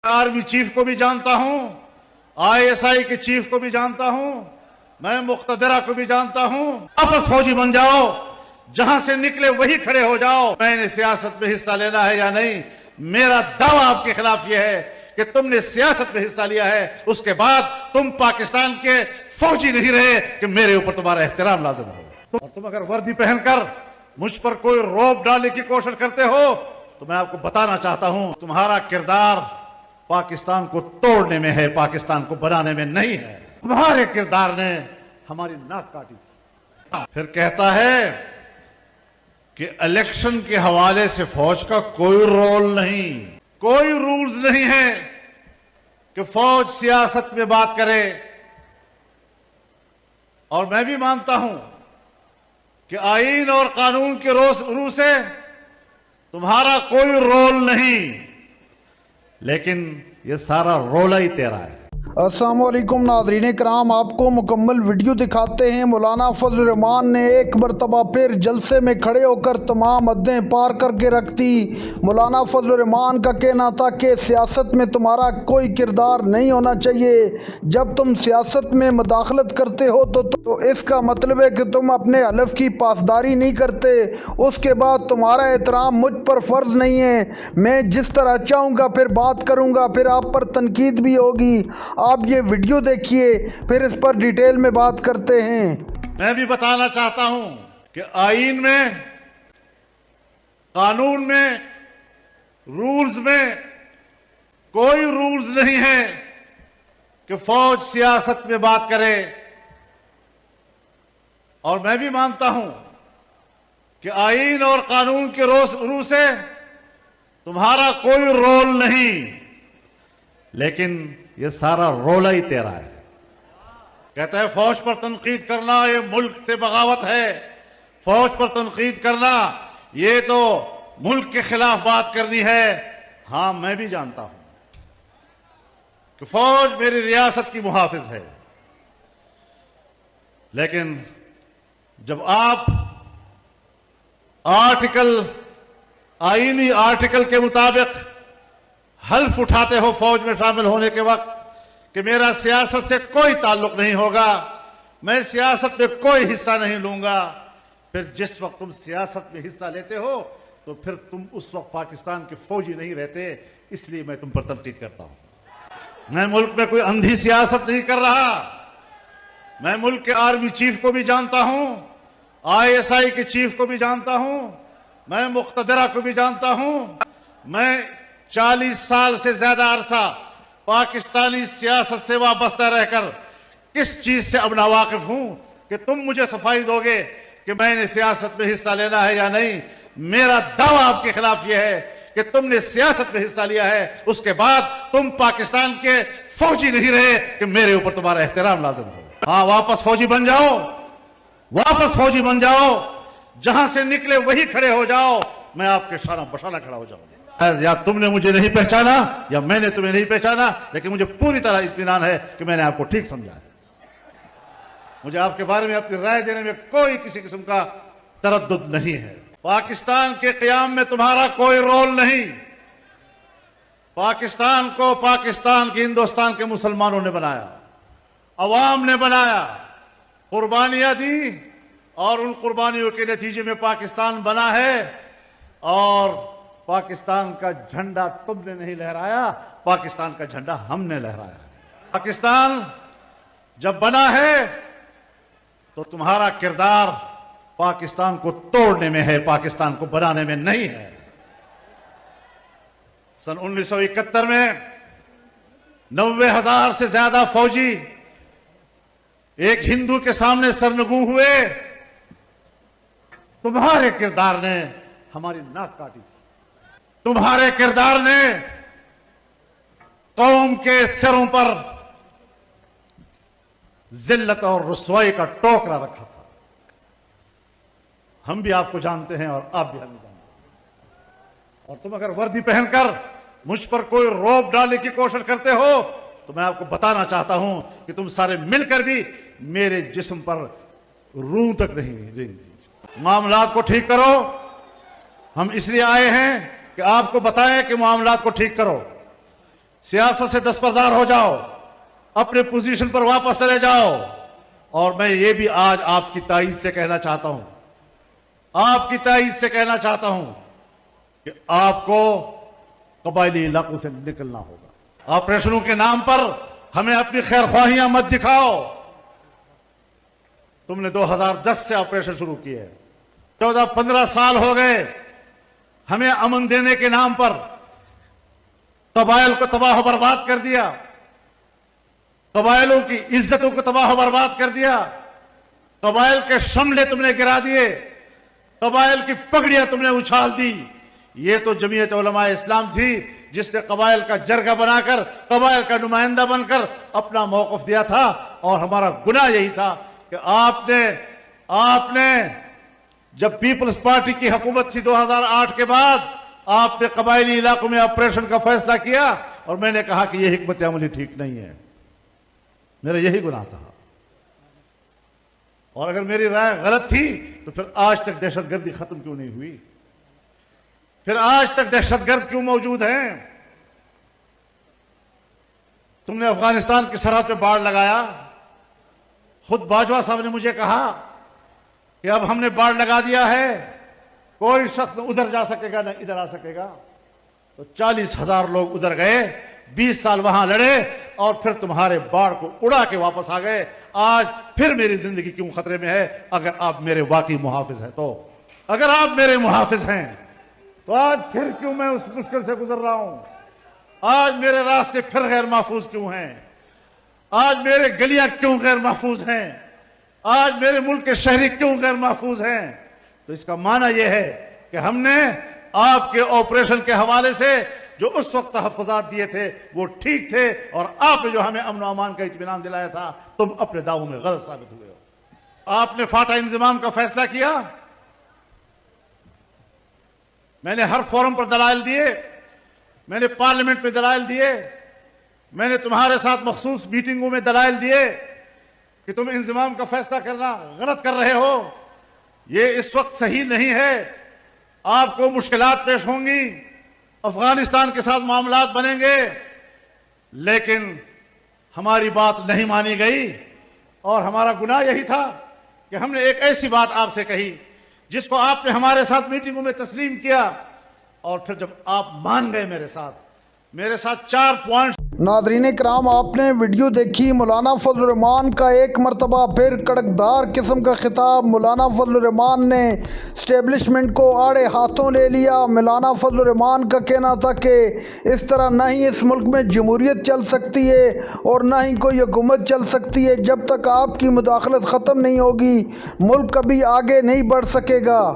Army chief को भी जानता हूं, आईएसआई के चीफ को भी जानता हूं, मैं मुख्तदरा को भी जानता हूं। वापस फौजी बन जाओ, जहां से निकले वही खड़े हो जाओ। मैंने सियासत में हिस्सा लेना है या नहीं, मेरा दावा आपके खिलाफ यह है कि तुमने सियासत में हिस्सा लिया है, उसके बाद तुम पाकिस्तान के फौजी नहीं रहे कि मेरे ऊपर तुम्हारा एहतराम लाजिम हो। और तुम अगर वर्दी पहनकर मुझ पर कोई रौब डालने की कोशिश करते हो तो मैं आपको बताना चाहता हूं, तुम्हारा किरदार पाकिस्तान को तोड़ने में है, पाकिस्तान को बनाने में नहीं है। तुम्हारे किरदार ने हमारी नाक काटी थी। फिर कहता है कि इलेक्शन के हवाले से फौज का कोई रोल नहीं, कोई रूल्स नहीं है कि फौज सियासत में बात करे। और मैं भी मानता हूं कि आईन और कानून के रू से तुम्हारा कोई रोल नहीं, लेकिन ये सारा रोला ही तेरा है। अस्सलामुअलैकुम नाज़रीन कराम, आपको मुकम्मल वीडियो दिखाते हैं। मौलाना फजल रहमान ने एक मरतबा फिर जलसे में खड़े होकर तमाम हदें पार करके रख दी। मौलाना फजल रहमान का कहना था कि सियासत में तुम्हारा कोई किरदार नहीं होना चाहिए। जब तुम सियासत में मदाखलत करते हो तो इसका मतलब है कि तुम अपने हलफ की पासदारी नहीं करते। उसके बाद तुम्हारा एहतराम मुझ पर फ़र्ज़ नहीं है। मैं जिस तरह चाहूँगा फिर बात करूँगा, फिर आप पर तनकीद भी होगी। आप ये वीडियो देखिए, फिर इस पर डिटेल में बात करते हैं। मैं भी बताना चाहता हूं कि आईन में, कानून में, रूल्स में कोई रूल्स नहीं है कि फौज सियासत में बात करे। और मैं भी मानता हूं कि आईन और कानून के रू से तुम्हारा कोई रोल नहीं, लेकिन ये सारा रोला ही तेरा है। कहता है फौज पर तनकीद करना ये मुल्क से बगावत है, फौज पर तनकीद करना ये तो मुल्क के खिलाफ बात करनी है। हां, मैं भी जानता हूं कि फौज मेरी रियासत की मुहाफिज है, लेकिन जब आप आईनी आर्टिकल के मुताबिक हल्फ उठाते हो फौज में शामिल होने के वक्त कि मेरा सियासत से कोई ताल्लुक नहीं होगा, मैं सियासत में कोई हिस्सा नहीं लूंगा, फिर जिस वक्त तुम सियासत में हिस्सा लेते हो तो फिर तुम उस वक्त पाकिस्तान के फौजी नहीं रहते। इसलिए मैं तुम पर तनकीद करता हूं। मैं मुल्क में कोई अंधी सियासत नहीं कर रहा। मैं मुल्क के आर्मी चीफ को भी जानता हूं, आईएसआई के चीफ को भी जानता हूं, मैं मुख्तदरा को भी जानता हूं। मैं 40 साल से ज्यादा अरसा पाकिस्तानी सियासत से वाबस्ता रहकर किस चीज से अब नावाकिफ हूं कि तुम मुझे सफाई दोगे कि मैंने सियासत में हिस्सा लेना है या नहीं। मेरा दावा आपके खिलाफ यह है कि तुमने सियासत में हिस्सा लिया है, उसके बाद तुम पाकिस्तान के फौजी नहीं रहे कि मेरे ऊपर तुम्हारा एहतराम लाजिम हो। हां, वापस फौजी बन जाओ, वापस फौजी बन जाओ, जहां से निकले वही खड़े हो जाओ। मैं आपके शाना बशाना खड़ा हो जाऊंगा। या तुमने मुझे नहीं पहचाना या मैंने तुम्हें नहीं पहचाना, लेकिन मुझे पूरी तरह इत्मीनान है कि मैंने आपको ठीक समझा है। मुझे आपके बारे में अपनी राय देने में कोई किसी किस्म का तरद्दुद नहीं है। पाकिस्तान के क़याम में तुम्हारा कोई रोल नहीं। पाकिस्तान को पाकिस्तान के हिंदुस्तान के मुसलमानों ने बनाया, अवाम ने बनाया, कुर्बानियां दी और उन कुर्बानियों के नतीजे में पाकिस्तान बना है। और पाकिस्तान का झंडा तुमने नहीं लहराया, पाकिस्तान का झंडा हमने लहराया है। पाकिस्तान जब बना है तो तुम्हारा किरदार पाकिस्तान को तोड़ने में है, पाकिस्तान को बनाने में नहीं है। सन 1971 में 90,000 से ज्यादा फौजी एक हिंदू के सामने सरनगू हुए। तुम्हारे किरदार ने हमारी नाक काटी थी। तुम्हारे किरदार ने कौम के सिरों पर जिल्लत और रुसवाई का टोकरा रखा था। हम भी आपको जानते हैं और आप भी हमें जानते हैं। और तुम अगर वर्दी पहनकर मुझ पर कोई रौब डालने की कोशिश करते हो तो मैं आपको बताना चाहता हूं कि तुम सारे मिलकर भी मेरे जिस्म पर रूह तक नहीं रेंगती। मामलात को ठीक करो। हम इसलिए आए हैं कि आपको बताएं कि मामलात को ठीक करो। सियासत से दस्तबरदार हो जाओ, अपने पोजीशन पर वापस चले जाओ। और मैं ये भी आज आपकी ताईद से कहना चाहता हूं, आपकी ताईद से कहना चाहता हूं कि आपको कबायली इलाकों से निकलना होगा। ऑपरेशनों के नाम पर हमें अपनी खैरख्वाहियां मत दिखाओ। तुमने 2010 से ऑपरेशन शुरू किए, 14-15 साल हो गए। हमें अमन देने के नाम पर कबाइल को तबाह बर्बाद कर दिया, कबाइलों की इज्जतों को तबाह बर्बाद कर दिया, कबाइल के शमले तुमने गिरा दिए, कबाइल की पगड़ियां तुमने उछाल दी। ये तो जमीयत उलमा इस्लाम थी जिसने कबाइल का जरगा बनाकर, कबाइल का नुमाइंदा बनकर अपना मौक़िफ़ दिया था। और हमारा गुनाह यही था कि आपने जब पीपल्स पार्टी की हुकूमत थी 2008 के बाद, आपने कबायली इलाकों में ऑपरेशन का फैसला किया और मैंने कहा कि यह हिकमत अमली ठीक नहीं है। मेरा यही गुनाह था। और अगर मेरी राय गलत थी तो फिर आज तक दहशतगर्दी खत्म क्यों नहीं हुई? फिर आज तक दहशतगर्द क्यों मौजूद हैं? तुमने अफगानिस्तान की सरहद पे बाढ़ लगाया। खुद बाजवा साहब ने मुझे कहा कि अब हमने बाढ़ लगा दिया है, कोई शख्स न उधर जा सकेगा न इधर आ सकेगा। तो 40,000 लोग उधर गए, 20 साल वहां लड़े और फिर तुम्हारे बाढ़ को उड़ा के वापस आ गए। आज फिर मेरी जिंदगी क्यों खतरे में है? अगर आप मेरे वाकई मुहाफिज हैं तो, अगर आप मेरे मुहाफिज हैं तो आज फिर क्यों मैं उस मुश्किल से गुजर रहा हूं? आज मेरे रास्ते फिर गैर महफूज क्यों हैं? आज मेरे गलियां क्यों गैर महफूज हैं? आज मेरे मुल्क के शहरी क्यों गैर महफूज हैं? तो इसका माना यह है कि हमने आपके ऑपरेशन के हवाले से जो उस वक्त तहफ़्फ़ुज़ात दिए थे वो ठीक थे, और आपने जो हमें अमन अमान का इत्मीनान दिलाया था, तुम अपने दावों में गलत साबित हुए हो। आपने फाटा इंज़माम का फैसला किया, मैंने हर फोरम पर दलाइल दिए, मैंने पार्लियामेंट में दलाइल दिए, मैंने तुम्हारे साथ मखसूस मीटिंगों में दलाइल दिए कि तुम इंज़माम का फैसला करना गलत कर रहे हो, ये इस वक्त सही नहीं है, आपको मुश्किलात पेश होंगी, अफगानिस्तान के साथ मामलात बनेंगे। लेकिन हमारी बात नहीं मानी गई और हमारा गुनाह यही था कि हमने एक ऐसी बात आपसे कही जिसको आपने हमारे साथ मीटिंगों में तस्लीम किया, और फिर जब आप मान गए मेरे साथ 4 पॉइंट। नाज़रीन कराम, आपने वीडियो देखी। मौलाना फजल रहमान का एक मरतबा फिर कड़कदार किस्म का खिताब। मौलाना फजल रहमान ने इस्टेब्लिशमेंट को आड़े हाथों ले लिया। मौलाना फजल रहमान का कहना था कि इस तरह ना ही इस मुल्क में जमहूरियत चल सकती है और ना ही कोई हुकूमत चल सकती है। जब तक आपकी मुदाखलत ख़त्म नहीं होगी मुल्क कभी आगे नहीं बढ़ सकेगा।